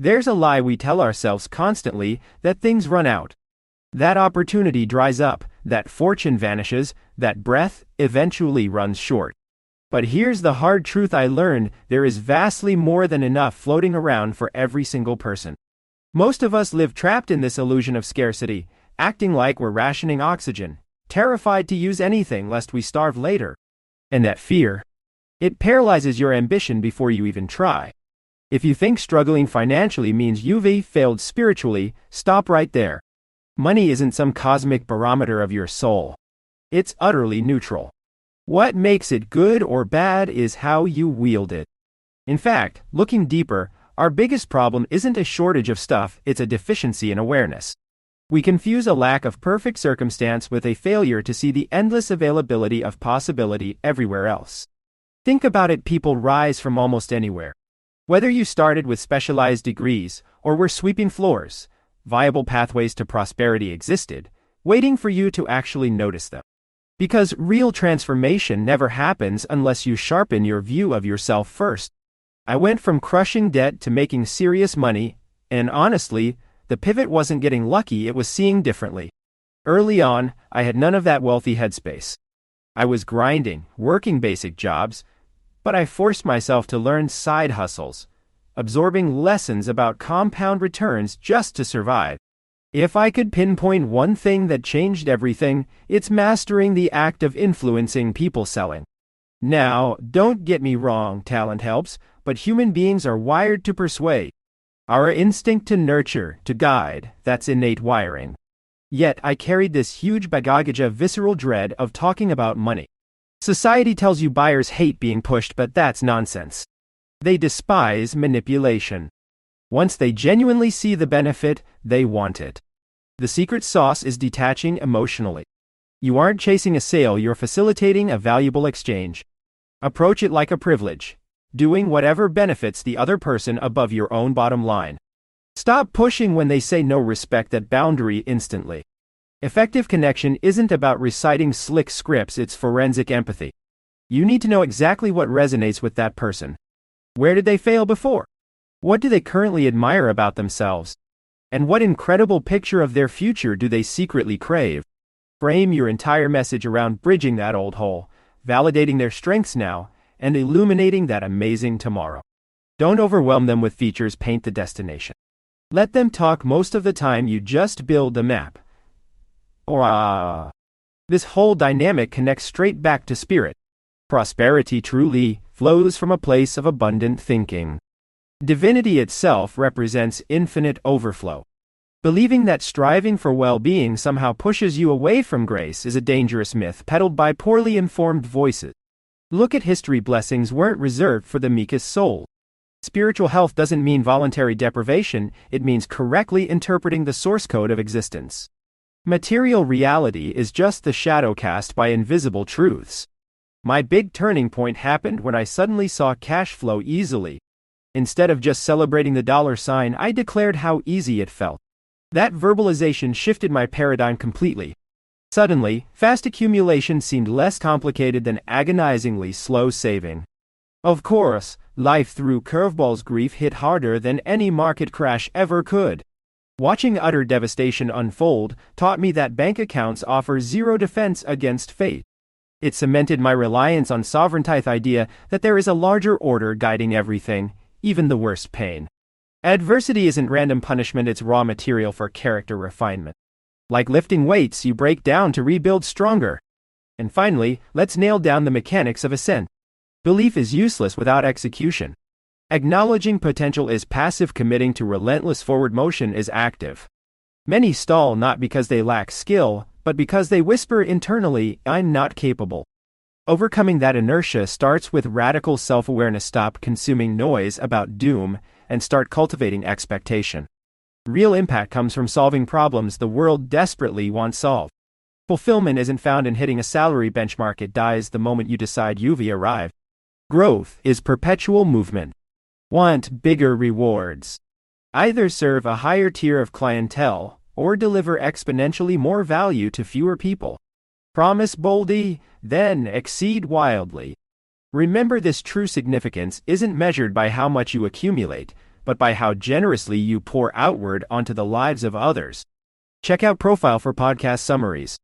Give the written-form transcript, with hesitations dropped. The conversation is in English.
There's a lie we tell ourselves constantly that things run out. That opportunity dries up, that fortune vanishes, that breath eventually runs short. But here's the hard truth I learned: there is vastly more than enough floating around for every single person. Most of us live trapped in this illusion of scarcity, acting like we're rationing oxygen, terrified to use anything lest we starve later. And that fear, it paralyzes your ambition before you even try. If you think struggling financially means you've failed spiritually, stop right there. Money isn't some cosmic barometer of your soul. It's utterly neutral. What makes it good or bad is how you wield it. In fact, looking deeper, our biggest problem isn't a shortage of stuff, it's a deficiency in awareness. We confuse a lack of perfect circumstance with a failure to see the endless availability of possibility everywhere else. Think about it: people rise from almost anywhere. Whether you started with specialized degrees or were sweeping floors, viable pathways to prosperity existed, waiting for you to actually notice them. Because real transformation never happens unless you sharpen your view of yourself first. I went from crushing debt to making serious money, and honestly, the pivot wasn't getting lucky, it was seeing differently. Early on, I had none of that wealthy headspace. I was grinding, working basic jobs, but I forced myself to learn side hustles, absorbing lessons about compound returns just to survive. If I could pinpoint one thing that changed everything, it's mastering the act of influencing people selling. Now, don't get me wrong, talent helps, but human beings are wired to persuade. Our instinct to nurture, to guide, that's innate wiring. Yet I carried this huge baggage of visceral dread of talking about money. Society tells you buyers hate being pushed, but that's nonsense. They despise manipulation. Once they genuinely see the benefit, they want it. The secret sauce is detaching emotionally. You aren't chasing a sale, you're facilitating a valuable exchange. Approach it like a privilege, doing whatever benefits the other person above your own bottom line. Stop pushing when they say no, respect that boundary instantly. Effective connection isn't about reciting slick scripts, it's forensic empathy. You need to know exactly what resonates with that person. Where did they fail before? What do they currently admire about themselves? And what incredible picture of their future do they secretly crave? Frame your entire message around bridging that old hole, validating their strengths now, and illuminating that amazing tomorrow. Don't overwhelm them with features, paint the destination. Let them talk. Most of the time you just build a map. This whole dynamic connects straight back to spirit. Prosperity truly flows from a place of abundant thinking. Divinity itself represents infinite overflow. Believing that striving for well-being somehow pushes you away from grace is a dangerous myth peddled by poorly informed voices. Look at history: blessings weren't reserved for the meekest soul. Spiritual health doesn't mean voluntary deprivation, it means correctly interpreting the source code of existence. Material reality is just the shadow cast by invisible truths. My big turning point happened when I suddenly saw cash flow easily. Instead of just celebrating the dollar sign, I declared how easy it felt. That verbalization shifted my paradigm completely. Suddenly, fast accumulation seemed less complicated than agonizingly slow saving. Of course, life threw curveballs. Grief hit harder than any market crash ever could. Watching utter devastation unfold taught me that bank accounts offer zero defense against fate. It cemented my reliance on sovereignty, the idea that there is a larger order guiding everything, even the worst pain. Adversity isn't random punishment, it's raw material for character refinement. Like lifting weights, you break down to rebuild stronger. And finally, let's nail down the mechanics of ascent. Belief is useless without execution. Acknowledging potential is passive, committing to relentless forward motion is active. Many stall not because they lack skill, but because they whisper internally, "I'm not capable." Overcoming that inertia starts with radical self-awareness. Stop consuming noise about doom and start cultivating expectation. Real impact comes from solving problems the world desperately wants solved. Fulfillment isn't found in hitting a salary benchmark, it dies the moment you decide you've arrived. Growth is perpetual movement. Want bigger rewards? Either serve a higher tier of clientele or deliver exponentially more value to fewer people. Promise boldly, then exceed wildly. Remember this: true significance isn't measured by how much you accumulate, but by how generously you pour outward onto the lives of others. Check out Profile for podcast summaries.